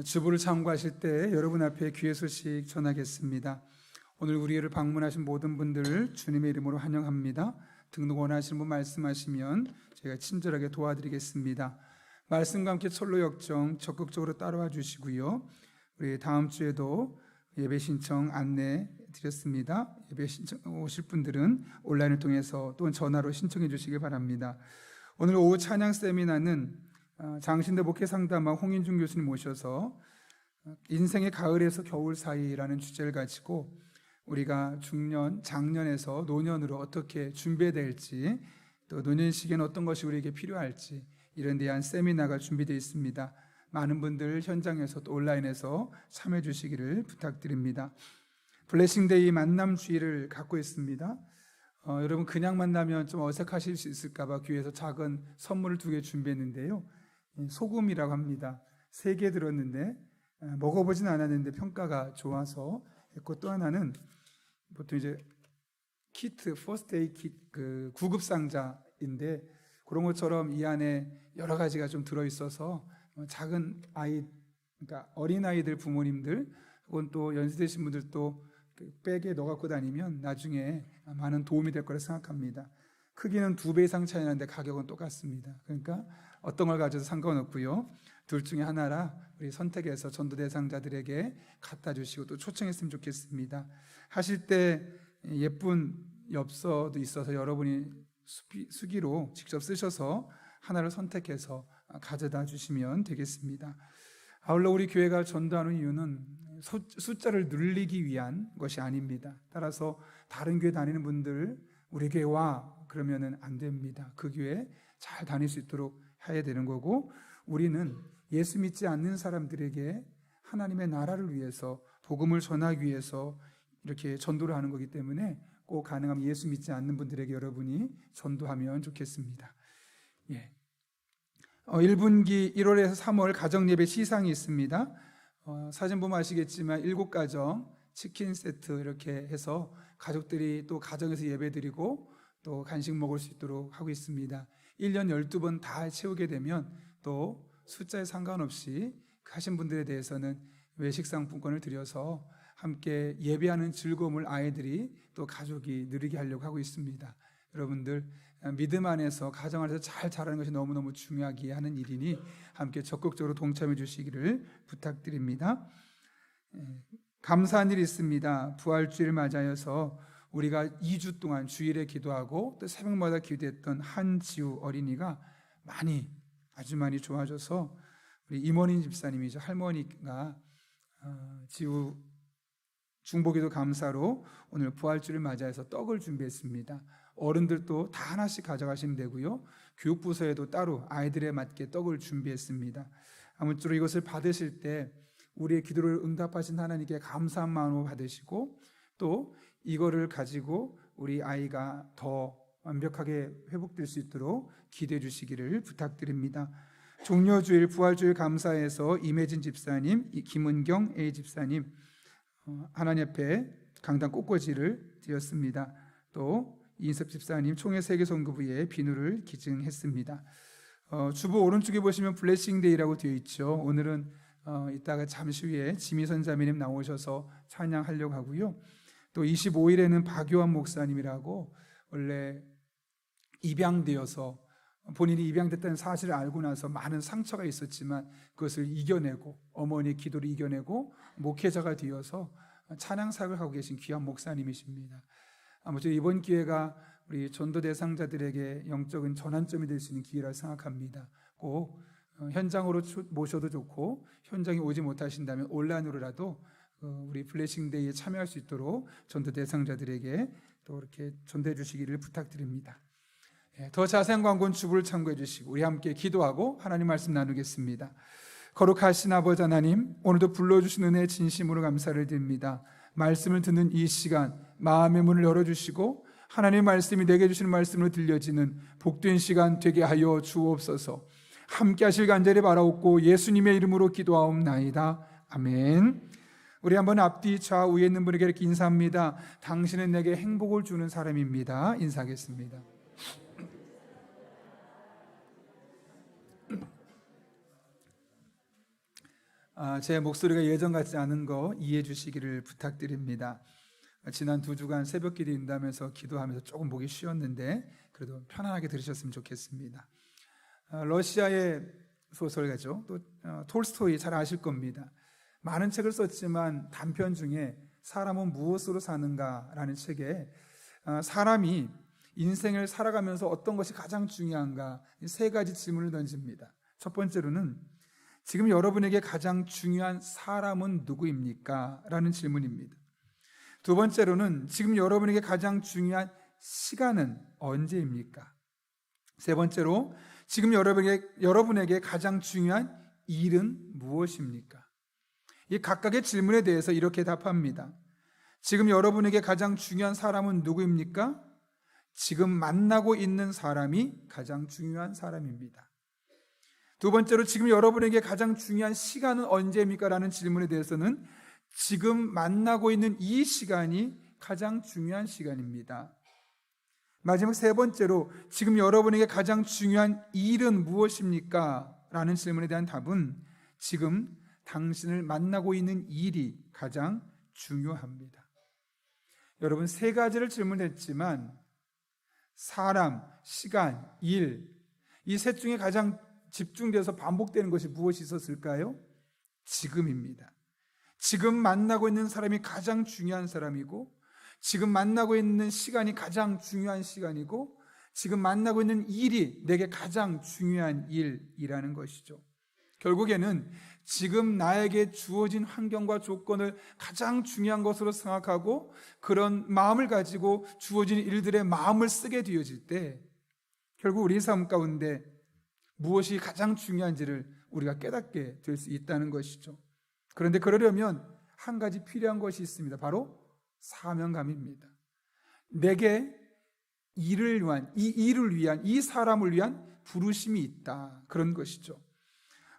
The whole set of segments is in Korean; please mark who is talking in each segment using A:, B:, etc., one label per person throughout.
A: 주부를 참고하실 때 여러분 앞에 귀의 소식 전하겠습니다. 오늘 우리를 방문하신 모든 분들을 주님의 이름으로 환영합니다. 등록 원하시는 분 말씀하시면 제가 친절하게 도와드리겠습니다. 말씀과 함께 철로 역정 적극적으로 따라와 주시고요. 우리 다음 주에도 예배 신청 안내 드렸습니다. 예배 신청 오실 분들은 온라인을 통해서 또는 전화로 신청해 주시기 바랍니다. 오늘 오후 찬양 세미나는 장신대 목회 상담학 홍인중 교수님 모셔서 인생의 가을에서 겨울 사이라는 주제를 가지고 우리가 중년, 장년에서 노년으로 어떻게 준비해야 될지, 또 노년 시기에는 어떤 것이 우리에게 필요할지 이런 대한 세미나가 준비되어 있습니다. 많은 분들 현장에서 또 온라인에서 참여해 주시기를 부탁드립니다. 블레싱데이 만남 주의를 갖고 있습니다. 여러분 그냥 만나면 좀 어색하실 수 있을까 봐 교회에서 작은 선물을 2개 준비했는데요. 소금이라고 합니다. 3개 들었는데 먹어보진 않았는데 평가가 좋아서 했고, 또 하나는 보통 이제 키트, 퍼스트 에이드 키트, 구급 상자인데 그런 것처럼 이 안에 여러 가지가 좀 들어있어서 작은 아이, 그러니까 어린아이들 부모님들 혹은 또 연세되신 분들도 백에 넣어 갖고 다니면 나중에 많은 도움이 될 거라 생각합니다. 크기는 2배 이상 차이 나는데 가격은 똑같습니다. 그러니까 어떤 걸 가져도 상관없고요. 둘 중에 하나라 우리 선택해서 전도 대상자들에게 갖다 주시고 또 초청했으면 좋겠습니다. 하실 때 예쁜 엽서도 있어서 여러분이 수기로 직접 쓰셔서 하나를 선택해서 가져다 주시면 되겠습니다. 아울러 우리 교회가 전도하는 이유는 숫자를 늘리기 위한 것이 아닙니다. 따라서 다른 교회 다니는 분들 우리 교회 와 그러면은 안 됩니다. 그 교회 잘 다닐 수 있도록 해야 되는 거고, 우리는 예수 믿지 않는 사람들에게 하나님의 나라를 위해서 복음을 전하기 위해서 이렇게 전도를 하는 거기 때문에 꼭 가능하면 예수 믿지 않는 분들에게 여러분이 전도하면 좋겠습니다. 1분기 1월에서 3월 가정예배 시상이 있습니다. 사진 보면 아시겠지만 7가정 치킨 세트 이렇게 해서 가족들이 또 가정에서 예배드리고 또 간식 먹을 수 있도록 하고 있습니다. 1년 12번 다 채우게 되면 또 숫자에 상관없이 하신 분들에 대해서는 외식 상품권을 드려서 함께 예배하는 즐거움을 아이들이 또 가족이 누리게 하려고 하고 있습니다. 여러분들 믿음 안에서 가정 안에서 잘 자라는 것이 너무너무 중요하게 하는 일이니 함께 적극적으로 동참해 주시기를 부탁드립니다. 감사한 일이 있습니다. 부활주의를 맞아서 우리가 2주 동안 주일에 기도하고 또 새벽마다 기도했던 한지우 어린이가 아주 많이 좋아져서 우리 임원인 집사님이죠. 할머니가 지우 중보기도 감사로 오늘 부활주의를 맞아서 떡을 준비했습니다. 어른들도 다 하나씩 가져가시면 되고요. 교육부서에도 따로 아이들에 맞게 떡을 준비했습니다. 아무쪼록 이것을 받으실 때 우리의 기도를 응답하신 하나님께 감사한 마음으로 받으시고, 또 이거를 가지고 우리 아이가 더 완벽하게 회복될 수 있도록 기도해 주시기를 부탁드립니다. 종려주일 부활주일 감사에서 임혜진 집사님, 김은경 A 집사님 하나님 앞에 강단 꽃꽂이를 드렸습니다. 또 이인섭 집사님 총회 세계선교부에 비누를 기증했습니다. 주보 오른쪽에 보시면 블레싱데이라고 되어 있죠. 오늘은 이따가 잠시 후에 지미선 자매님 나오셔서 찬양하려고 하고요. 또 25일에는 박요한 목사님이라고 원래 입양되어서 본인이 입양됐다는 사실을 알고 나서 많은 상처가 있었지만 그것을 이겨내고 어머니의 기도를 이겨내고 목회자가 되어서 찬양 사역을 하고 계신 귀한 목사님이십니다. 아무튼 이번 기회가 우리 전도 대상자들에게 영적인 전환점이 될 수 있는 기회라 생각합니다. 꼭 현장으로 모셔도 좋고 현장에 오지 못하신다면 온라인으로라도 우리 블레싱데이에 참여할 수 있도록 전도 대상자들에게 또 이렇게 전도해 주시기를 부탁드립니다. 더 자세한 광고는 주부를 참고해 주시고 우리 함께 기도하고 하나님 말씀 나누겠습니다. 거룩하신 아버지 하나님, 오늘도 불러주신 은혜에 진심으로 감사를 드립니다. 말씀을 듣는 이 시간 마음의 문을 열어주시고 하나님의 말씀이 내게 주시는 말씀으로 들려지는 복된 시간 되게 하여 주옵소서. 함께 하실 간절히 바라옵고 예수님의 이름으로 기도하옵나이다. 아멘. 우리 한번 앞뒤 좌우에 있는 분에게 이렇게 인사합니다. 당신은 내게 행복을 주는 사람입니다. 인사하겠습니다. 제 목소리가 예전 같지 않은 거 이해해 주시기를 부탁드립니다. 지난 2주간 새벽기도 인담에서 기도하면서 조금 보기 쉬웠는데 그래도 편안하게 들으셨으면 좋겠습니다. 러시아의 소설가죠. 또 톨스토이 잘 아실 겁니다. 많은 책을 썼지만 단편 중에 사람은 무엇으로 사는가라는 책에 사람이 인생을 살아가면서 어떤 것이 가장 중요한가 3가지 질문을 던집니다. 첫 번째로는 지금 여러분에게 가장 중요한 사람은 누구입니까? 라는 질문입니다. 두 번째로는 지금 여러분에게 가장 중요한 시간은 언제입니까? 세 번째로 지금 여러분에게 가장 중요한 일은 무엇입니까? 이 각각의 질문에 대해서 이렇게 답합니다. 지금 여러분에게 가장 중요한 사람은 누구입니까? 지금 만나고 있는 사람이 가장 중요한 사람입니다. 두 번째로 지금 여러분에게 가장 중요한 시간은 언제입니까? 라는 질문에 대해서는 지금 만나고 있는 이 시간이 가장 중요한 시간입니다. 마지막 세 번째로 지금 여러분에게 가장 중요한 일은 무엇입니까? 라는 질문에 대한 답은 지금 당신을 만나고 있는 일이 가장 중요합니다. 여러분 3가지를 질문했지만 사람, 시간, 일, 이 셋 중에 가장 집중돼서 반복되는 것이 무엇이 있었을까요? 지금입니다. 지금 만나고 있는 사람이 가장 중요한 사람이고 지금 만나고 있는 시간이 가장 중요한 시간이고 지금 만나고 있는 일이 내게 가장 중요한 일이라는 것이죠. 결국에는 지금 나에게 주어진 환경과 조건을 가장 중요한 것으로 생각하고 그런 마음을 가지고 주어진 일들에 마음을 쓰게 되어질 때 결국 우리 삶 가운데 무엇이 가장 중요한지를 우리가 깨닫게 될 수 있다는 것이죠. 그런데 그러려면 한 가지 필요한 것이 있습니다. 바로 사명감입니다. 내게 이 일을 위한, 이 사람을 위한 부르심이 있다. 그런 것이죠.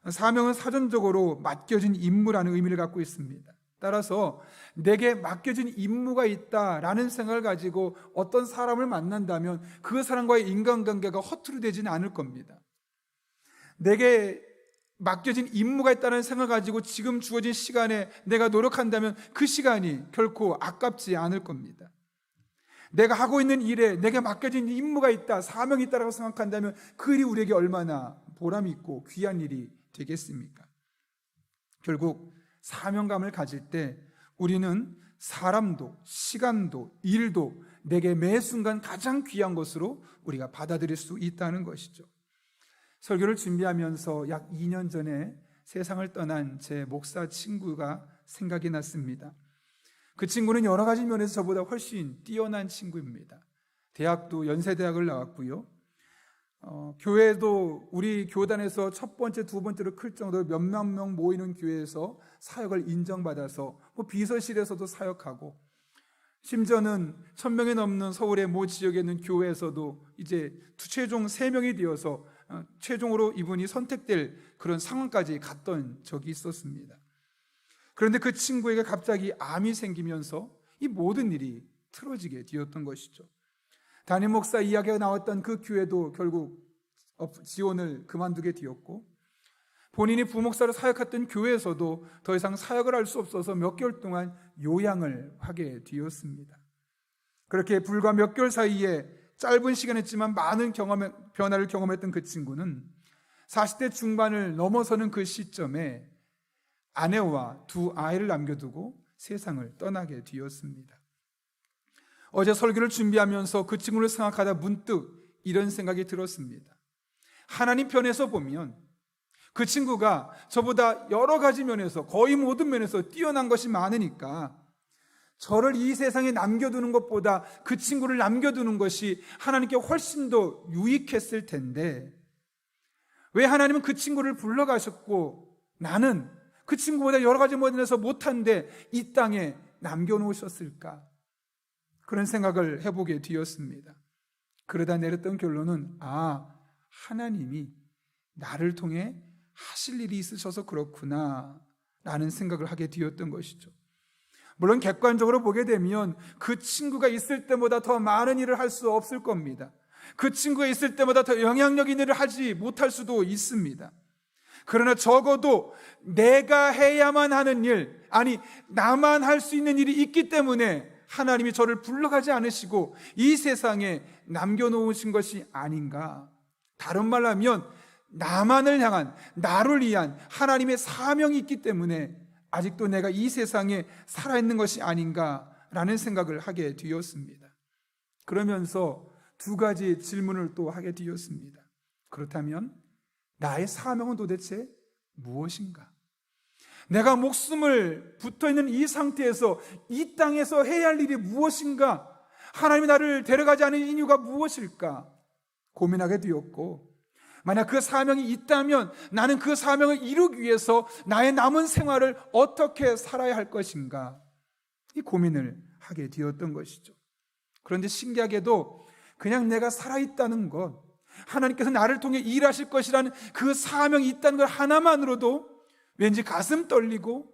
A: 사명은 사전적으로 맡겨진 임무라는 의미를 갖고 있습니다. 따라서 내게 맡겨진 임무가 있다라는 생각을 가지고 어떤 사람을 만난다면 그 사람과의 인간관계가 허투루 되지는 않을 겁니다. 내게 맡겨진 임무가 있다는 생각을 가지고 지금 주어진 시간에 내가 노력한다면 그 시간이 결코 아깝지 않을 겁니다. 내가 하고 있는 일에 내게 맡겨진 임무가 있다, 사명이 있다고 생각한다면 그 일이 우리에게 얼마나 보람이 있고 귀한 일이 되겠습니까? 결국 사명감을 가질 때 우리는 사람도 시간도 일도 내게 매 순간 가장 귀한 것으로 우리가 받아들일 수 있다는 것이죠. 설교를 준비하면서 약 2년 전에 세상을 떠난 제 목사 친구가 생각이 났습니다. 그 친구는 여러 가지 면에서 저보다 훨씬 뛰어난 친구입니다. 대학도 연세대학을 나왔고요. 교회도 우리 교단에서 첫 번째, 두 번째로 클 정도로 몇만 명 모이는 교회에서 사역을 인정받아서 비서실에서도 사역하고 심지어는 1000명이 넘는 서울의 모 지역에 있는 교회에서도 이제 최종 3명이 되어서 최종으로 이분이 선택될 그런 상황까지 갔던 적이 있었습니다. 그런데 그 친구에게 갑자기 암이 생기면서 이 모든 일이 틀어지게 되었던 것이죠. 담임 목사 이야기가 나왔던 그 교회도 결국 지원을 그만두게 되었고 본인이 부목사로 사역했던 교회에서도 더 이상 사역을 할 수 없어서 몇 개월 동안 요양을 하게 되었습니다. 그렇게 불과 몇 개월 사이에 짧은 시간이었지만 많은 변화를 경험했던 그 친구는 40대 중반을 넘어서는 그 시점에 아내와 2 아이를 남겨두고 세상을 떠나게 되었습니다. 어제 설교를 준비하면서 그 친구를 생각하다 문득 이런 생각이 들었습니다. 하나님 편에서 보면 그 친구가 저보다 여러 가지 면에서 거의 모든 면에서 뛰어난 것이 많으니까 저를 이 세상에 남겨두는 것보다 그 친구를 남겨두는 것이 하나님께 훨씬 더 유익했을 텐데 왜 하나님은 그 친구를 불러가셨고 나는 그 친구보다 여러 가지 면에서 못한데 이 땅에 남겨놓으셨을까? 그런 생각을 해보게 되었습니다. 그러다 내렸던 결론은 하나님이 나를 통해 하실 일이 있으셔서 그렇구나 라는 생각을 하게 되었던 것이죠. 물론 객관적으로 보게 되면 그 친구가 있을 때보다 더 많은 일을 할 수 없을 겁니다. 그 친구가 있을 때보다 더 영향력 있는 일을 하지 못할 수도 있습니다. 그러나 적어도 내가 해야만 하는 일, 아니 나만 할 수 있는 일이 있기 때문에 하나님이 저를 불러가지 않으시고 이 세상에 남겨놓으신 것이 아닌가. 다른 말로 하면 나만을 향한, 나를 위한 하나님의 사명이 있기 때문에 아직도 내가 이 세상에 살아있는 것이 아닌가라는 생각을 하게 되었습니다. 그러면서 두 가지 질문을 또 하게 되었습니다. 그렇다면 나의 사명은 도대체 무엇인가? 내가 목숨을 붙어있는 이 상태에서 이 땅에서 해야 할 일이 무엇인가? 하나님이 나를 데려가지 않은 이유가 무엇일까? 고민하게 되었고, 만약 그 사명이 있다면 나는 그 사명을 이루기 위해서 나의 남은 생활을 어떻게 살아야 할 것인가? 이 고민을 하게 되었던 것이죠. 그런데 신기하게도 그냥 내가 살아있다는 것, 하나님께서 나를 통해 일하실 것이라는 그 사명이 있다는 것 하나만으로도 왠지 가슴 떨리고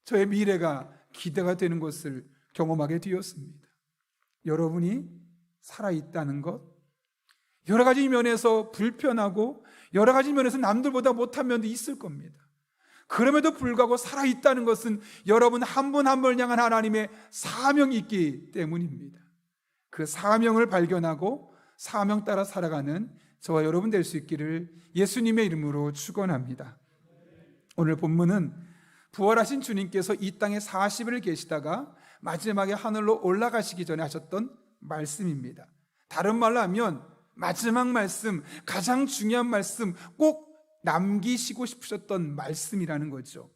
A: 저의 미래가 기대가 되는 것을 경험하게 되었습니다. 여러분이 살아있다는 것, 여러 가지 면에서 불편하고 여러 가지 면에서 남들보다 못한 면도 있을 겁니다. 그럼에도 불구하고 살아있다는 것은 여러분 한 분 한 분을 향한 하나님의 사명이 있기 때문입니다. 그 사명을 발견하고 사명 따라 살아가는 저와 여러분 될 수 있기를 예수님의 이름으로 축원합니다. 오늘 본문은 부활하신 주님께서 이 땅에 40일 계시다가 마지막에 하늘로 올라가시기 전에 하셨던 말씀입니다. 다른 말로 하면 마지막 말씀, 가장 중요한 말씀, 꼭 남기시고 싶으셨던 말씀이라는 거죠.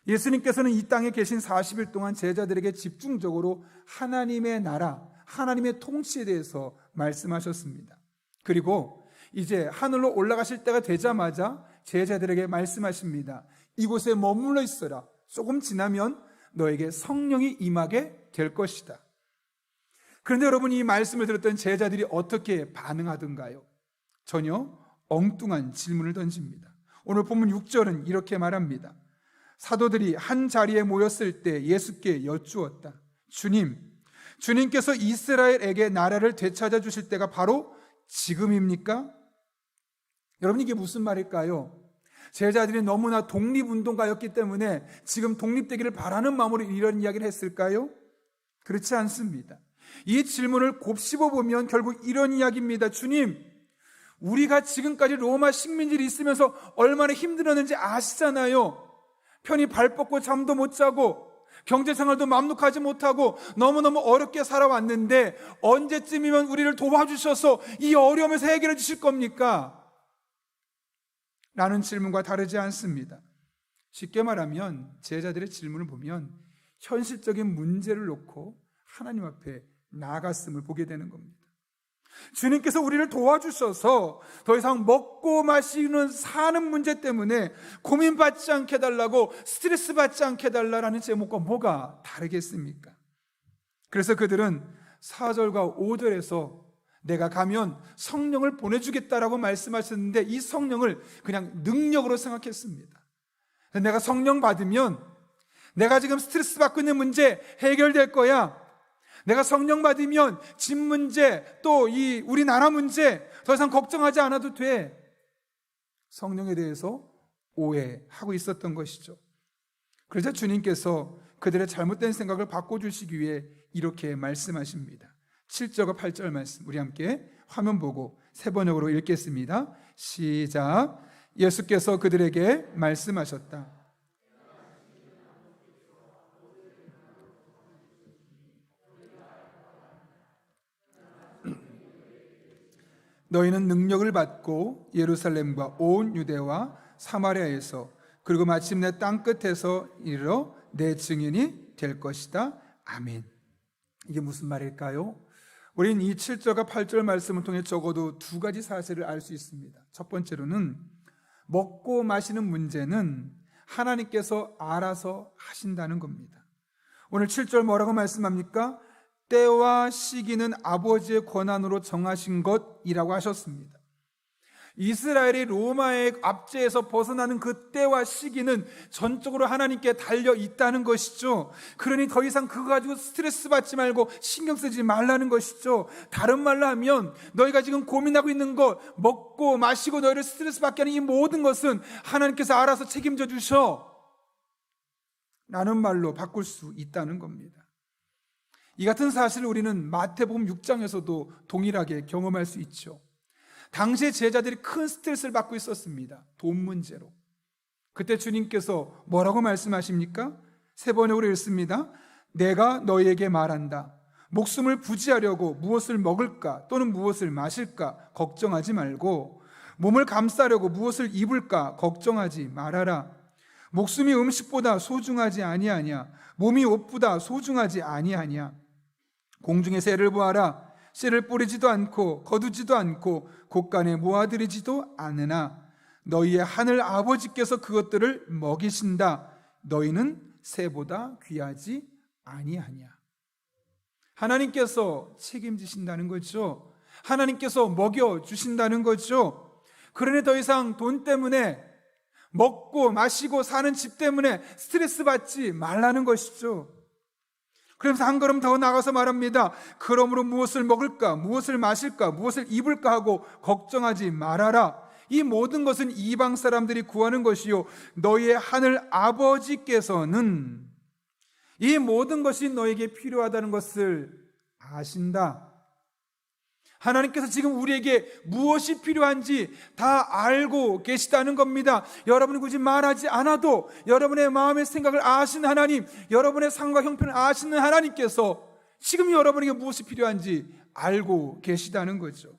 A: 예수님께서는 이 땅에 계신 40일 동안 제자들에게 집중적으로 하나님의 나라, 하나님의 통치에 대해서 말씀하셨습니다. 그리고 이제 하늘로 올라가실 때가 되자마자 제자들에게 말씀하십니다. 이곳에 머물러 있어라. 조금 지나면 너에게 성령이 임하게 될 것이다. 그런데 여러분, 이 말씀을 들었던 제자들이 어떻게 반응하던가요? 전혀 엉뚱한 질문을 던집니다. 오늘 본문 6절은 이렇게 말합니다. 사도들이 한 자리에 모였을 때 예수께 여쭈었다. 주님께서 이스라엘에게 나라를 되찾아 주실 때가 바로 지금입니까? 여러분, 이게 무슨 말일까요? 제자들이 너무나 독립운동가였기 때문에 지금 독립되기를 바라는 마음으로 이런 이야기를 했을까요? 그렇지 않습니다. 이 질문을 곱씹어 보면 결국 이런 이야기입니다. 주님, 우리가 지금까지 로마 식민지를 있으면서 얼마나 힘들었는지 아시잖아요. 편히 발 뻗고 잠도 못 자고 경제생활도 맘룩하지 못하고 너무너무 어렵게 살아왔는데 언제쯤이면 우리를 도와주셔서 이 어려움에서 해결해 주실 겁니까? 라는 질문과 다르지 않습니다. 쉽게 말하면 제자들의 질문을 보면 현실적인 문제를 놓고 하나님 앞에 나아갔음을 보게 되는 겁니다. 주님께서 우리를 도와주셔서 더 이상 먹고 마시는 사는 문제 때문에 고민받지 않게 해달라고, 스트레스 받지 않게 해달라는 제목과 뭐가 다르겠습니까? 그래서 그들은 4절과 5절에서 내가 가면 성령을 보내주겠다라고 말씀하셨는데 이 성령을 그냥 능력으로 생각했습니다. 내가 성령 받으면 내가 지금 스트레스 받고 있는 문제 해결될 거야. 내가 성령 받으면 집 문제, 또 이 우리나라 문제 더 이상 걱정하지 않아도 돼. 성령에 대해서 오해하고 있었던 것이죠. 그래서 주님께서 그들의 잘못된 생각을 바꿔주시기 위해 이렇게 말씀하십니다. 7절과 8절 말씀 우리 함께 화면 보고 세 번역으로 읽겠습니다. 시작. 예수께서 그들에게 말씀하셨다. 너희는 능력을 받고 예루살렘과 온 유대와 사마리아에서 그리고 마침내 땅끝에서 이르러 내 증인이 될 것이다. 아멘. 이게 무슨 말일까요? 우리는 이 7절과 8절 말씀을 통해 적어도 두 가지 사실을 알 수 있습니다. 첫 번째로는 먹고 마시는 문제는 하나님께서 알아서 하신다는 겁니다. 오늘 7절 뭐라고 말씀합니까? 때와 시기는 아버지의 권한으로 정하신 것이라고 하셨습니다. 이스라엘이 로마의 압제에서 벗어나는 그 때와 시기는 전적으로 하나님께 달려 있다는 것이죠. 그러니 더 이상 그거 가지고 스트레스 받지 말고 신경 쓰지 말라는 것이죠. 다른 말로 하면 너희가 지금 고민하고 있는 것, 먹고 마시고 너희를 스트레스 받게 하는 이 모든 것은 하나님께서 알아서 책임져 주셔 라는 말로 바꿀 수 있다는 겁니다. 이 같은 사실을 우리는 마태복음 6장에서도 동일하게 경험할 수 있죠. 당시의 제자들이 큰 스트레스를 받고 있었습니다. 돈 문제로. 그때 주님께서 뭐라고 말씀하십니까? 3번역으로 읽습니다. 내가 너희에게 말한다. 목숨을 부지하려고 무엇을 먹을까 또는 무엇을 마실까 걱정하지 말고 몸을 감싸려고 무엇을 입을까 걱정하지 말아라. 목숨이 음식보다 소중하지 아니하냐 몸이 옷보다 소중하지 아니하냐. 공중의 새를 보아라. 씨를 뿌리지도 않고 거두지도 않고 곳간에 모아들이지도 않으나 너희의 하늘 아버지께서 그것들을 먹이신다. 너희는 새보다 귀하지 아니하냐. 하나님께서 책임지신다는 거죠. 하나님께서 먹여주신다는 거죠. 그러니 더 이상 돈 때문에 먹고 마시고 사는 집 때문에 스트레스 받지 말라는 것이죠. 그러면서 한 걸음 더 나가서 말합니다. 그러므로 무엇을 먹을까, 무엇을 마실까, 무엇을 입을까 하고 걱정하지 말아라. 이 모든 것은 이방 사람들이 구하는 것이요 너희의 하늘 아버지께서는 이 모든 것이 너에게 필요하다는 것을 아신다. 하나님께서 지금 우리에게 무엇이 필요한지 다 알고 계시다는 겁니다. 여러분이 굳이 말하지 않아도 여러분의 마음의 생각을 아시는 하나님, 여러분의 상과 형편을 아시는 하나님께서 지금 여러분에게 무엇이 필요한지 알고 계시다는 거죠.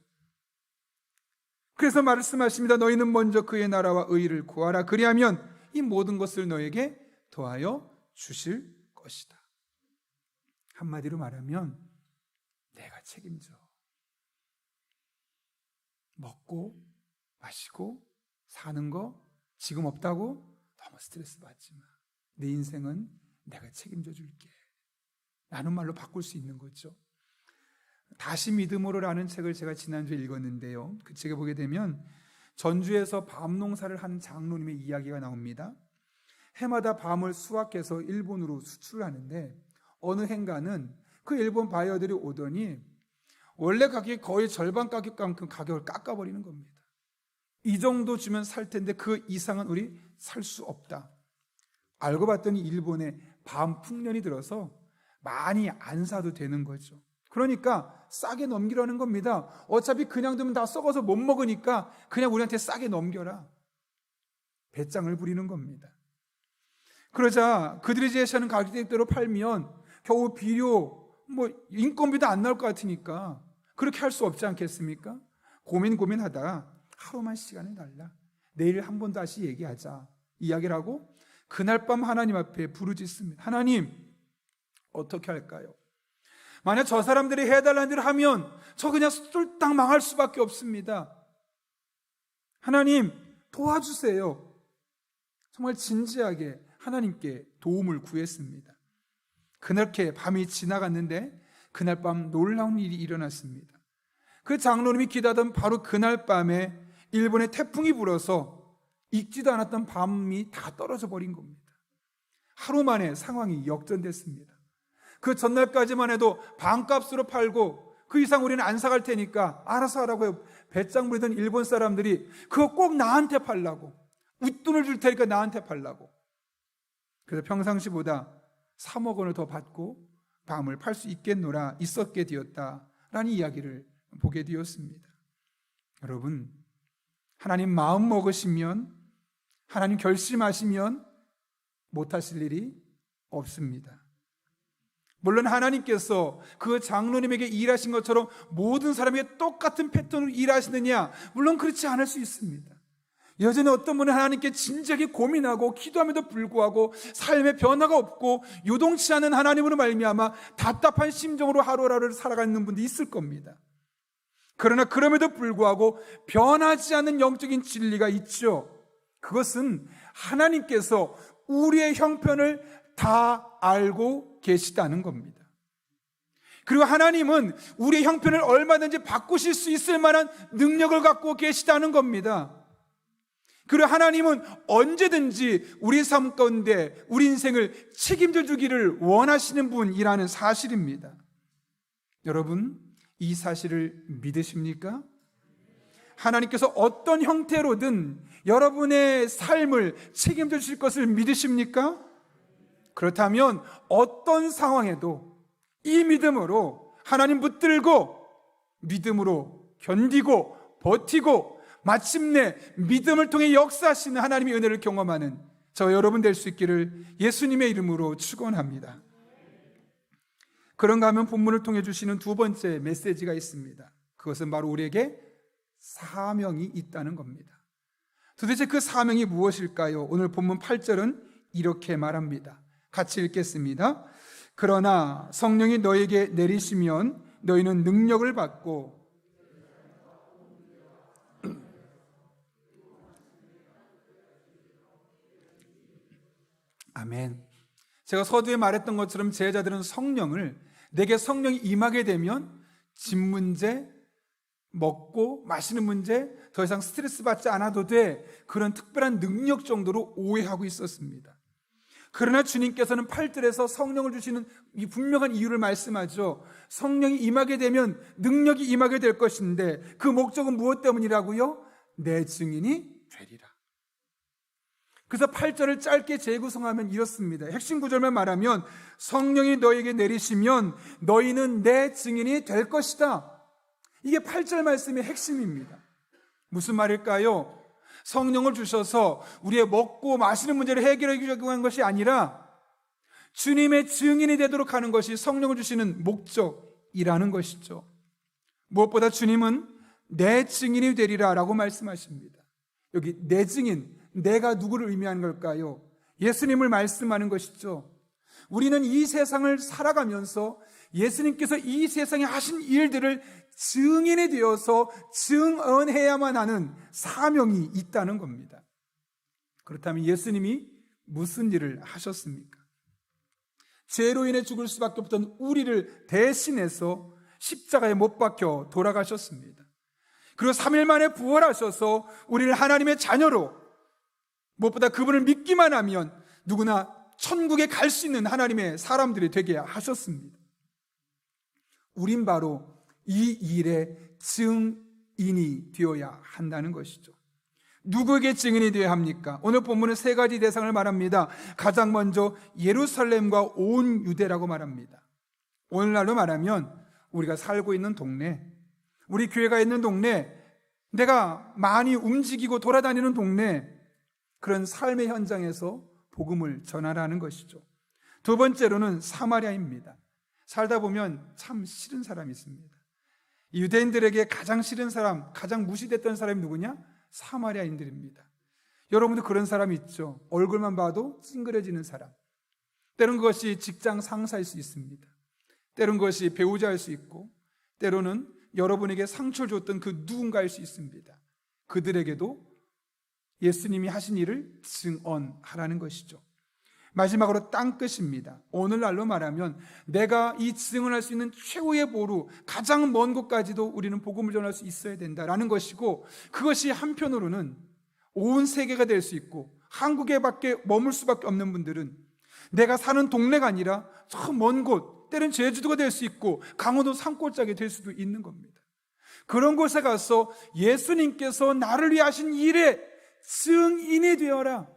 A: 그래서 말씀하십니다. 너희는 먼저 그의 나라와 의를 구하라. 그리하면 이 모든 것을 너에게 더하여 주실 것이다. 한마디로 말하면 내가 책임져. 먹고 마시고 사는 거 지금 없다고 너무 스트레스 받지 마. 내 인생은 내가 책임져 줄게 라는 말로 바꿀 수 있는 거죠. 다시 믿음으로라는 책을 제가 지난주에 읽었는데요, 그 책에 보게 되면 전주에서 밤 농사를 하는 장로님의 이야기가 나옵니다. 해마다 밤을 수확해서 일본으로 수출하는데 어느 해인가는 그 일본 바이어들이 오더니 원래 가격이 거의 절반 가격만큼 가격을 깎아버리는 겁니다. 이 정도 주면 살 텐데 그 이상은 우리 살 수 없다. 알고 봤더니 일본에 밤 풍년이 들어서 많이 안 사도 되는 거죠. 그러니까 싸게 넘기라는 겁니다. 어차피 그냥 두면 다 썩어서 못 먹으니까 그냥 우리한테 싸게 넘겨라. 배짱을 부리는 겁니다. 그러자 그들이 제시하는 가격대로 팔면 겨우 비료, 인건비도 안 나올 것 같으니까 그렇게 할 수 없지 않겠습니까? 고민하다가 하루만 시간을 달라. 내일 한 번 다시 얘기하자. 이야기를 하고 그날 밤 하나님 앞에 부르짖습니다. 하나님, 어떻게 할까요? 만약 저 사람들이 해달라는 대로 하면 저 그냥 쫄딱 망할 수밖에 없습니다. 하나님, 도와주세요. 정말 진지하게 하나님께 도움을 구했습니다. 그렇게 밤이 지나갔는데 그날 밤 놀라운 일이 일어났습니다. 그 장로님이 기다던 바로 그날 밤에 일본에 태풍이 불어서 익지도 않았던 밤이 다 떨어져 버린 겁니다. 하루 만에 상황이 역전됐습니다. 그 전날까지만 해도 반값으로 팔고 그 이상 우리는 안 사갈 테니까 알아서 하라고 배짱 부리던 일본 사람들이 그거 꼭 나한테 팔라고, 웃돈을 줄 테니까 나한테 팔라고. 그래서 평상시보다 3억 원을 더 받고 밤을 팔 수 있었게 되었다라는 이야기를 보게 되었습니다. 여러분, 하나님 마음 먹으시면, 하나님 결심하시면 못하실 일이 없습니다. 물론 하나님께서 그 장로님에게 일하신 것처럼 모든 사람에게 똑같은 패턴으로 일하시느냐? 물론 그렇지 않을 수 있습니다. 여전히 어떤 분은 하나님께 진지하게 고민하고 기도함에도 불구하고 삶의 변화가 없고 요동치 않은 하나님으로 말미암아 답답한 심정으로 하루하루를 살아가는 분도 있을 겁니다. 그러나 그럼에도 불구하고 변하지 않는 영적인 진리가 있죠. 그것은 하나님께서 우리의 형편을 다 알고 계시다는 겁니다. 그리고 하나님은 우리의 형편을 얼마든지 바꾸실 수 있을 만한 능력을 갖고 계시다는 겁니다. 그리고 하나님은 언제든지 우리 삶 가운데 우리 인생을 책임져 주기를 원하시는 분이라는 사실입니다. 여러분, 이 사실을 믿으십니까? 하나님께서 어떤 형태로든 여러분의 삶을 책임져 주실 것을 믿으십니까? 그렇다면 어떤 상황에도 이 믿음으로 하나님 붙들고 믿음으로 견디고 버티고 마침내 믿음을 통해 역사하시는 하나님의 은혜를 경험하는 저 여러분 될 수 있기를 예수님의 이름으로 축원합니다. 그런가 하면 본문을 통해 주시는 두 번째 메시지가 있습니다. 그것은 바로 우리에게 사명이 있다는 겁니다. 도대체 그 사명이 무엇일까요? 오늘 본문 8절은 이렇게 말합니다. 같이 읽겠습니다. 그러나 성령이 너에게 내리시면 너희는 능력을 받고 아멘. 제가 서두에 말했던 것처럼 제자들은 내게 성령이 임하게 되면 집 문제, 먹고 마시는 문제, 더 이상 스트레스 받지 않아도 돼, 그런 특별한 능력 정도로 오해하고 있었습니다. 그러나 주님께서는 8절에서 성령을 주시는 이 분명한 이유를 말씀하죠. 성령이 임하게 되면 능력이 임하게 될 것인데 그 목적은 무엇 때문이라고요? 내 증인이 되리라. 그래서 8절을 짧게 재구성하면 이렇습니다. 핵심 구절만 말하면 성령이 너에게 내리시면 너희는 내 증인이 될 것이다. 이게 8절 말씀의 핵심입니다. 무슨 말일까요? 성령을 주셔서 우리의 먹고 마시는 문제를 해결해 주려고 하는 것이 아니라 주님의 증인이 되도록 하는 것이 성령을 주시는 목적이라는 것이죠. 무엇보다 주님은 내 증인이 되리라 라고 말씀하십니다. 여기 내 증인, 내가 누구를 의미하는 걸까요? 예수님을 말씀하는 것이죠. 우리는 이 세상을 살아가면서 예수님께서 이 세상에 하신 일들을 증인이 되어서 증언해야만 하는 사명이 있다는 겁니다. 그렇다면 예수님이 무슨 일을 하셨습니까? 죄로 인해 죽을 수밖에 없던 우리를 대신해서 십자가에 못 박혀 돌아가셨습니다. 그리고 3일 만에 부활하셔서 우리를 하나님의 자녀로, 무엇보다 그분을 믿기만 하면 누구나 천국에 갈 수 있는 하나님의 사람들이 되게 하셨습니다. 우린 바로 이 일의 증인이 되어야 한다는 것이죠. 누구에게 증인이 되어야 합니까? 오늘 본문은 세 가지 대상을 말합니다. 가장 먼저 예루살렘과 온 유대라고 말합니다. 오늘날로 말하면 우리가 살고 있는 동네, 우리 교회가 있는 동네, 내가 많이 움직이고 돌아다니는 동네, 그런 삶의 현장에서 복음을 전하라는 것이죠. 두 번째로는 사마리아입니다. 살다 보면 참 싫은 사람이 있습니다. 유대인들에게 가장 싫은 사람, 가장 무시됐던 사람이 누구냐? 사마리아인들입니다. 여러분도 그런 사람이 있죠. 얼굴만 봐도 찡그려지는 사람. 때론 그것이 직장 상사일 수 있습니다. 때론 그것이 배우자일 수 있고, 때로는 여러분에게 상처를 줬던 그 누군가일 수 있습니다. 그들에게도 예수님이 하신 일을 증언하라는 것이죠. 마지막으로 땅끝입니다. 오늘날로 말하면 내가 이 증언할 수 있는 최후의 보루, 가장 먼 곳까지도 우리는 복음을 전할 수 있어야 된다라는 것이고, 그것이 한편으로는 온 세계가 될 수 있고 한국에 밖에 머물 수밖에 없는 분들은 내가 사는 동네가 아니라 저 먼 곳, 때는 제주도가 될 수 있고 강원도 산골짜기 될 수도 있는 겁니다. 그런 곳에 가서 예수님께서 나를 위해 하신 일에 증인이 되어라.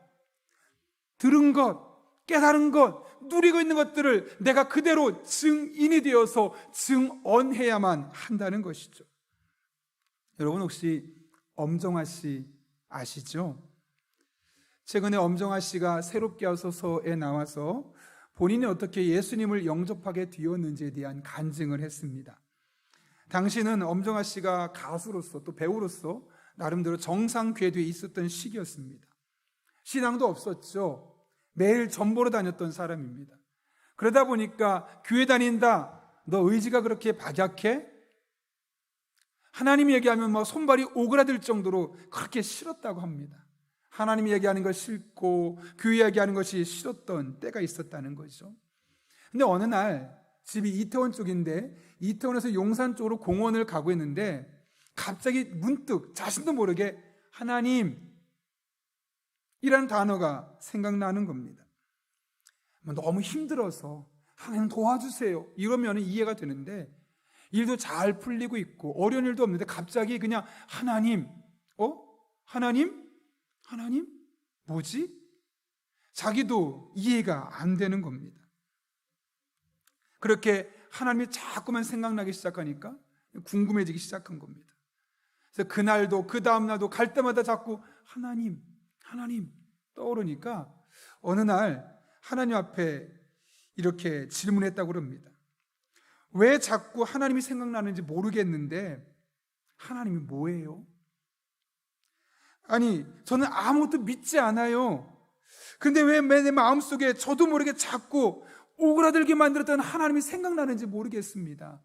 A: 들은 것, 깨달은 것, 누리고 있는 것들을 내가 그대로 증인이 되어서 증언해야만 한다는 것이죠. 여러분 혹시 엄정화 씨 아시죠? 최근에 엄정화 씨가 새롭게 하소서에 나와서 본인이 어떻게 예수님을 영접하게 되었는지에 대한 간증을 했습니다. 당시는 엄정화 씨가 가수로서 또 배우로서 나름대로 정상 궤도에 있었던 시기였습니다. 신앙도 없었죠. 매일 전보러 다녔던 사람입니다. 그러다 보니까 교회 다닌다, 너 의지가 그렇게 박약해? 하나님 얘기하면 뭐 손발이 오그라들 정도로 그렇게 싫었다고 합니다. 하나님 얘기하는 거 싫고 교회 얘기하는 것이 싫었던 때가 있었다는 거죠. 근데 어느 날 집이 이태원 쪽인데 이태원에서 용산 쪽으로 공원을 가고 있는데 갑자기 문득 자신도 모르게 하나님이라는 단어가 생각나는 겁니다. 너무 힘들어서 하나님 도와주세요 이러면 이해가 되는데, 일도 잘 풀리고 있고 어려운 일도 없는데 갑자기 그냥 하나님, 하나님? 하나님? 뭐지? 자기도 이해가 안 되는 겁니다. 그렇게 하나님이 자꾸만 생각나기 시작하니까 궁금해지기 시작한 겁니다. 그래서 그날도 그 다음날도 갈 때마다 자꾸 하나님, 하나님 떠오르니까 어느 날 하나님 앞에 이렇게 질문했다고 그럽니다. 왜 자꾸 하나님이 생각나는지 모르겠는데 하나님이 뭐예요? 아니, 저는 아무것도 믿지 않아요. 근데 왜 내 마음속에 저도 모르게 자꾸 오그라들게 만들었던 하나님이 생각나는지 모르겠습니다.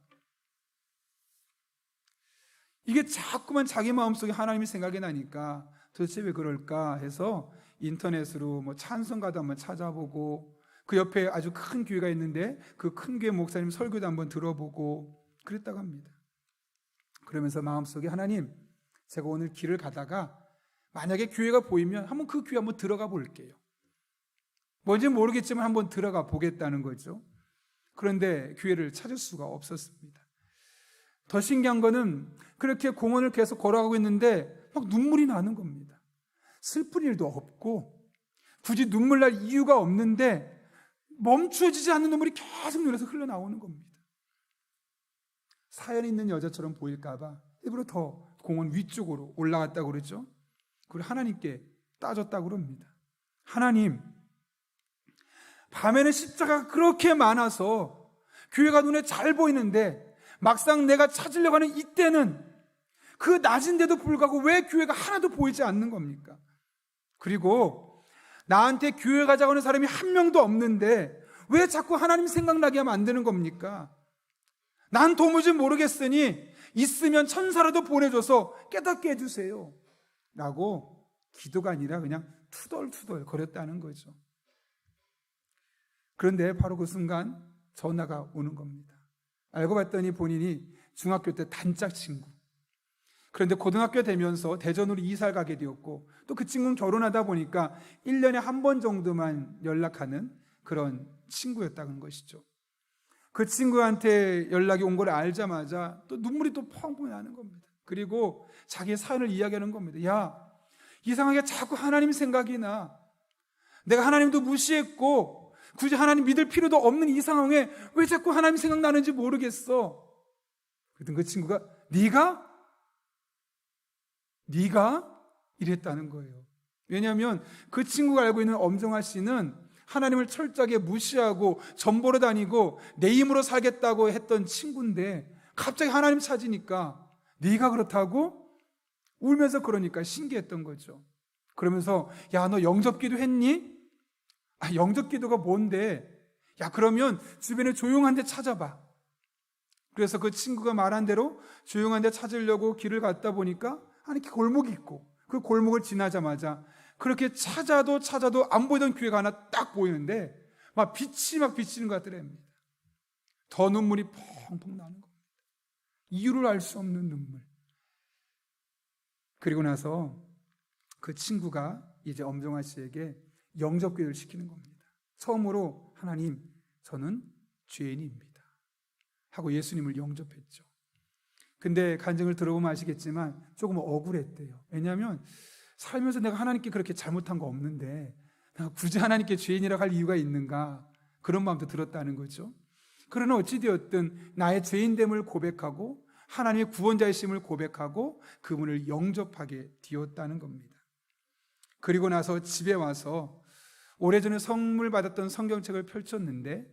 A: 이게 자꾸만 자기 마음속에 하나님이 생각이 나니까 도대체 왜 그럴까 해서 인터넷으로 찬송가도 한번 찾아보고, 그 옆에 아주 큰 교회가 있는데 그 큰 교회 목사님 설교도 한번 들어보고 그랬다고 합니다. 그러면서 마음속에 하나님, 제가 오늘 길을 가다가 만약에 교회가 보이면 한번 그 교회 한번 들어가 볼게요. 뭔지 모르겠지만 한번 들어가 보겠다는 거죠. 그런데 교회를 찾을 수가 없었습니다. 더 신기한 거는 그렇게 공원을 계속 걸어가고 있는데 막 눈물이 나는 겁니다. 슬픈 일도 없고 굳이 눈물 날 이유가 없는데 멈추어지지 않는 눈물이 계속 눈에서 흘러나오는 겁니다. 사연 있는 여자처럼 보일까 봐 일부러 더 공원 위쪽으로 올라갔다고 그러죠. 그리고 하나님께 따졌다고 그럽니다. 하나님, 밤에는 십자가가 그렇게 많아서 교회가 눈에 잘 보이는데 막상 내가 찾으려고 하는 이때는 그 낮인데도 불구하고 왜 교회가 하나도 보이지 않는 겁니까? 그리고 나한테 교회 가자고 하는 사람이 한 명도 없는데 왜 자꾸 하나님 생각나게 하면 안 되는 겁니까? 난 도무지 모르겠으니 있으면 천사라도 보내줘서 깨닫게 해주세요 라고 기도가 아니라 그냥 투덜투덜 거렸다는 거죠. 그런데 바로 그 순간 전화가 오는 겁니다. 알고 봤더니 본인이 중학교 때 단짝 친구, 그런데 고등학교 되면서 대전으로 이사를 가게 되었고 또 그 친구는 결혼하다 보니까 1년에 한 번 정도만 연락하는 그런 친구였다는 것이죠. 그 친구한테 연락이 온 걸 알자마자 또 눈물이 또 펑펑 나는 겁니다. 그리고 자기의 사연을 이야기하는 겁니다. 야, 이상하게 자꾸 하나님 생각이 나. 내가 하나님도 무시했고 굳이 하나님 믿을 필요도 없는 이 상황에 왜 자꾸 하나님 생각나는지 모르겠어. 그랬더니 그 친구가 네가? 이랬다는 거예요. 왜냐하면 그 친구가 알고 있는 엄정아 씨는 하나님을 철저하게 무시하고 전보러 다니고 내 힘으로 살겠다고 했던 친구인데 갑자기 하나님 찾으니까 네가 그렇다고? 울면서 그러니까 신기했던 거죠. 그러면서 야, 너 영접기도 했니? 영접기도가 뭔데? 야, 그러면 주변에 조용한 데 찾아봐. 그래서 그 친구가 말한 대로 조용한 데 찾으려고 길을 갔다 보니까 이렇게 골목이 있고 그 골목을 지나자마자 그렇게 찾아도 안 보이던 교회가 하나 딱 보이는데 빛이 비치는 것 같더랍니다. 더 눈물이 펑펑 나는 겁니다. 이유를 알 수 없는 눈물. 그리고 나서 그 친구가 이제 엄정아 씨에게 영접기도를 시키는 겁니다. 처음으로 하나님, 저는 죄인입니다 하고 예수님을 영접했죠. 근데 간증을 들어보면 아시겠지만 조금 억울했대요. 왜냐하면 살면서 내가 하나님께 그렇게 잘못한 거 없는데 내가 굳이 하나님께 죄인이라고 할 이유가 있는가, 그런 마음도 들었다는 거죠. 그러나 어찌되었든 나의 죄인됨을 고백하고 하나님의 구원자이심을 고백하고 그분을 영접하게 되었다는 겁니다. 그리고 나서 집에 와서 오래전에 선물 받았던 성경책을 펼쳤는데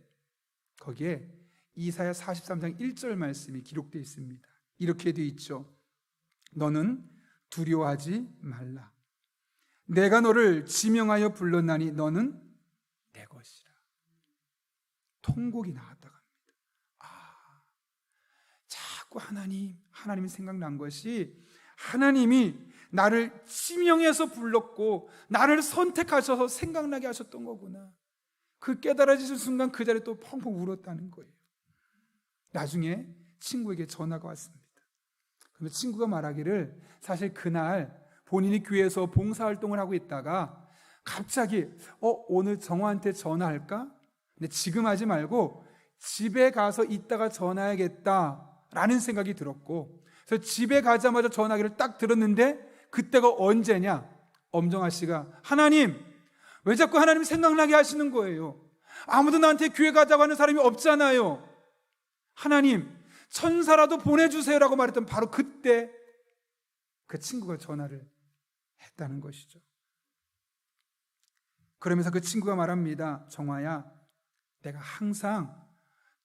A: 거기에 이사야 43장 1절 말씀이 기록되어 있습니다. 이렇게 되어 있죠. 너는 두려워하지 말라. 내가 너를 지명하여 불렀나니 너는 내 것이라. 통곡이 나왔다고 합니다. 자꾸 하나님이 생각난 것이 하나님이 나를 지명해서 불렀고 나를 선택하셔서 생각나게 하셨던 거구나. 그 깨달아지는 순간 그 자리에 또 펑펑 울었다는 거예요. 나중에 친구에게 전화가 왔습니다. 그러면 친구가 말하기를 사실 그날 본인이 교회에서 봉사활동을 하고 있다가 갑자기 오늘 정화한테 전화할까? 근데 지금 하지 말고 집에 가서 이따가 전화해야겠다라는 생각이 들었고, 그래서 집에 가자마자 전화기를 딱 들었는데 그때가 언제냐? 엄정아 씨가 하나님, 왜 자꾸 하나님 생각나게 하시는 거예요? 아무도 나한테 교회 가자고 하는 사람이 없잖아요. 하나님, 천사라도 보내주세요라고 말했던 바로 그때 그 친구가 전화를 했다는 것이죠. 그러면서 그 친구가 말합니다. 정화야, 내가 항상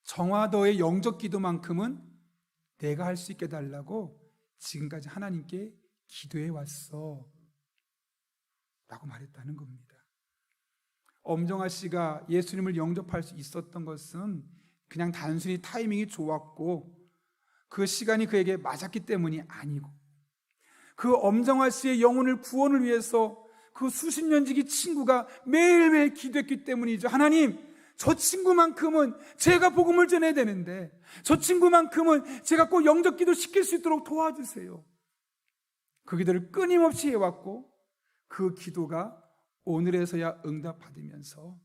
A: 정화 너의 영적 기도만큼은 내가 할 수 있게 해달라고 지금까지 하나님께 기도해 왔어 라고 말했다는 겁니다. 엄정아 씨가 예수님을 영접할 수 있었던 것은 그냥 단순히 타이밍이 좋았고 그 시간이 그에게 맞았기 때문이 아니고, 그 엄정아 씨의 영혼을 구원을 위해서 그 수십 년지기 친구가 매일매일 기도했기 때문이죠. 하나님, 저 친구만큼은 제가 복음을 전해야 되는데, 저 친구만큼은 제가 꼭 영접 기도 시킬 수 있도록 도와주세요. 그 기도를 끊임없이 해왔고 그 기도가 오늘에서야 응답받으면서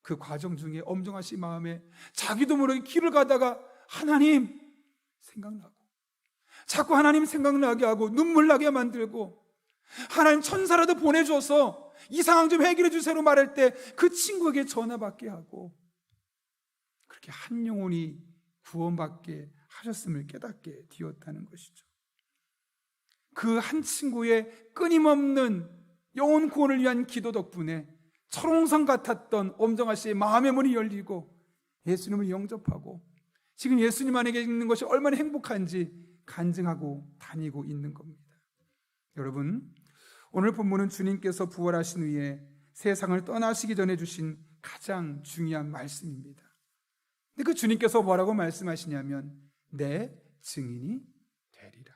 A: 그 과정 중에 엄정아 씨 마음에 자기도 모르게 길을 가다가 하나님 생각나고, 자꾸 하나님 생각나게 하고 눈물 나게 만들고, 하나님 천사라도 보내줘서 이 상황 좀 해결해 주세요 말할 때 그 친구에게 전화 받게 하고, 그렇게 한 영혼이 구원받게 하셨음을 깨닫게 되었다는 것이죠. 그 한 친구의 끊임없는 영혼 구원을 위한 기도 덕분에 철옹성 같았던 엄정아 씨의 마음의 문이 열리고 예수님을 영접하고 지금 예수님 안에 있는 것이 얼마나 행복한지 간증하고 다니고 있는 겁니다. 여러분, 오늘 본문은 주님께서 부활하신 후에 세상을 떠나시기 전에 주신 가장 중요한 말씀입니다. 근데 그 주님께서 뭐라고 말씀하시냐면 내 증인이 되리라.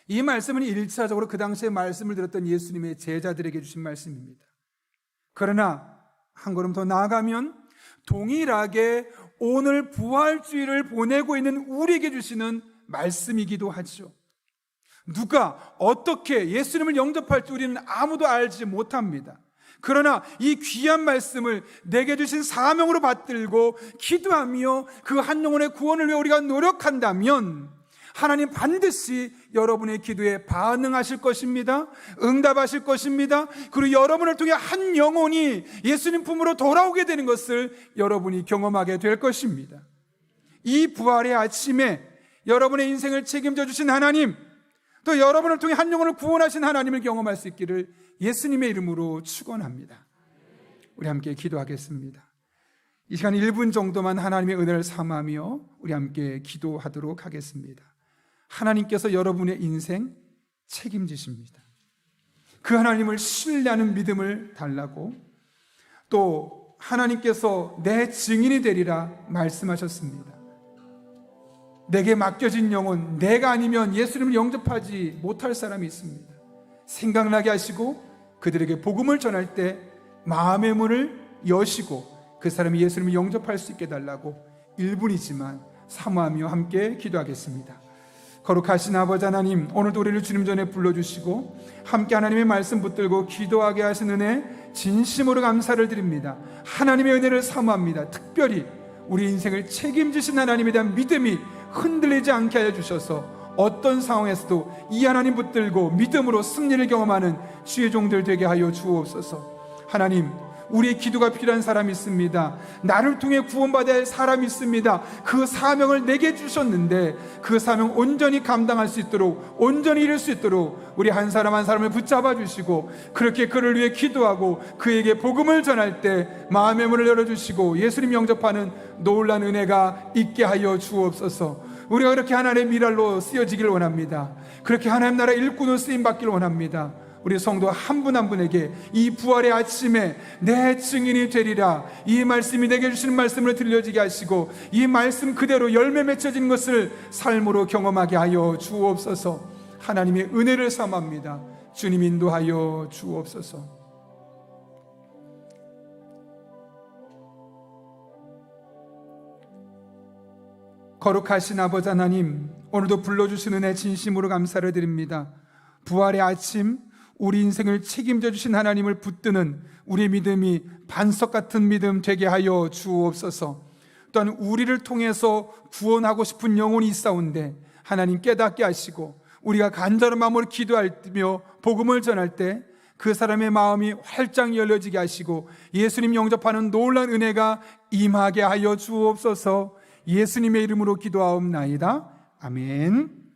A: 이 말씀은 1차적으로 그 당시에 말씀을 들었던 예수님의 제자들에게 주신 말씀입니다. 그러나 한 걸음 더 나아가면 동일하게 오늘 부활주의를 보내고 있는 우리에게 주시는 말씀이기도 하죠. 누가 어떻게 예수님을 영접할지 우리는 아무도 알지 못합니다. 그러나 이 귀한 말씀을 내게 주신 사명으로 받들고 기도하며 그 한 영혼의 구원을 위해 우리가 노력한다면 하나님 반드시 여러분의 기도에 반응하실 것입니다. 응답하실 것입니다. 그리고 여러분을 통해 한 영혼이 예수님 품으로 돌아오게 되는 것을 여러분이 경험하게 될 것입니다. 이 부활의 아침에 여러분의 인생을 책임져 주신 하나님, 또 여러분을 통해 한 영혼을 구원하신 하나님을 경험할 수 있기를 예수님의 이름으로 축원합니다. 우리 함께 기도하겠습니다. 이 시간 1분 정도만 하나님의 은혜를 삼으며 우리 함께 기도하도록 하겠습니다. 하나님께서 여러분의 인생 책임지십니다. 그 하나님을 신뢰하는 믿음을 달라고, 또 하나님께서 내 증인이 되리라 말씀하셨습니다. 내게 맡겨진 영혼, 내가 아니면 예수님을 영접하지 못할 사람이 있습니다. 생각나게 하시고 그들에게 복음을 전할 때 마음의 문을 여시고 그 사람이 예수님을 영접할 수 있게 해달라고 1분이지만 사모하며 함께 기도하겠습니다. 거룩하신 아버지 하나님, 오늘도 우리를 주님 전에 불러주시고 함께 하나님의 말씀 붙들고 기도하게 하신 은혜 진심으로 감사를 드립니다. 하나님의 은혜를 사모합니다. 특별히 우리 인생을 책임지신 하나님에 대한 믿음이 흔들리지 않게 하여 주셔서 어떤 상황에서도 이 하나님 붙들고 믿음으로 승리를 경험하는 주의 종들 되게 하여 주옵소서. 하나님, 우리의 기도가 필요한 사람이 있습니다. 나를 통해 구원받아야 할 사람이 있습니다. 그 사명을 내게 주셨는데 그 사명 온전히 감당할 수 있도록, 온전히 이룰 수 있도록 우리 한 사람 한 사람을 붙잡아 주시고, 그렇게 그를 위해 기도하고 그에게 복음을 전할 때 마음의 문을 열어주시고 예수님 영접하는 놀라운 은혜가 있게 하여 주옵소서. 우리가 그렇게 하나님의 미랄로 쓰여지길 원합니다. 그렇게 하나님 나라 일꾼으로 쓰임받기를 원합니다. 우리 성도 한 분 한 분에게 이 부활의 아침에 내 증인이 되리라, 이 말씀이 내게 주시는 말씀을 들려지게 하시고 이 말씀 그대로 열매 맺혀지는 것을 삶으로 경험하게 하여 주옵소서. 하나님의 은혜를 삼합니다. 주님 인도하여 주옵소서. 거룩하신 아버지 하나님, 오늘도 불러주신 은혜 진심으로 감사를 드립니다. 부활의 아침, 우리 인생을 책임져 주신 하나님을 붙드는 우리 믿음이 반석 같은 믿음 되게 하여 주옵소서. 또한 우리를 통해서 구원하고 싶은 영혼이 있사온데 하나님 깨닫게 하시고, 우리가 간절한 마음으로 기도하며 복음을 전할 때 그 사람의 마음이 활짝 열려지게 하시고 예수님 영접하는 놀라운 은혜가 임하게 하여 주옵소서. 예수님의 이름으로 기도하옵나이다. 아멘.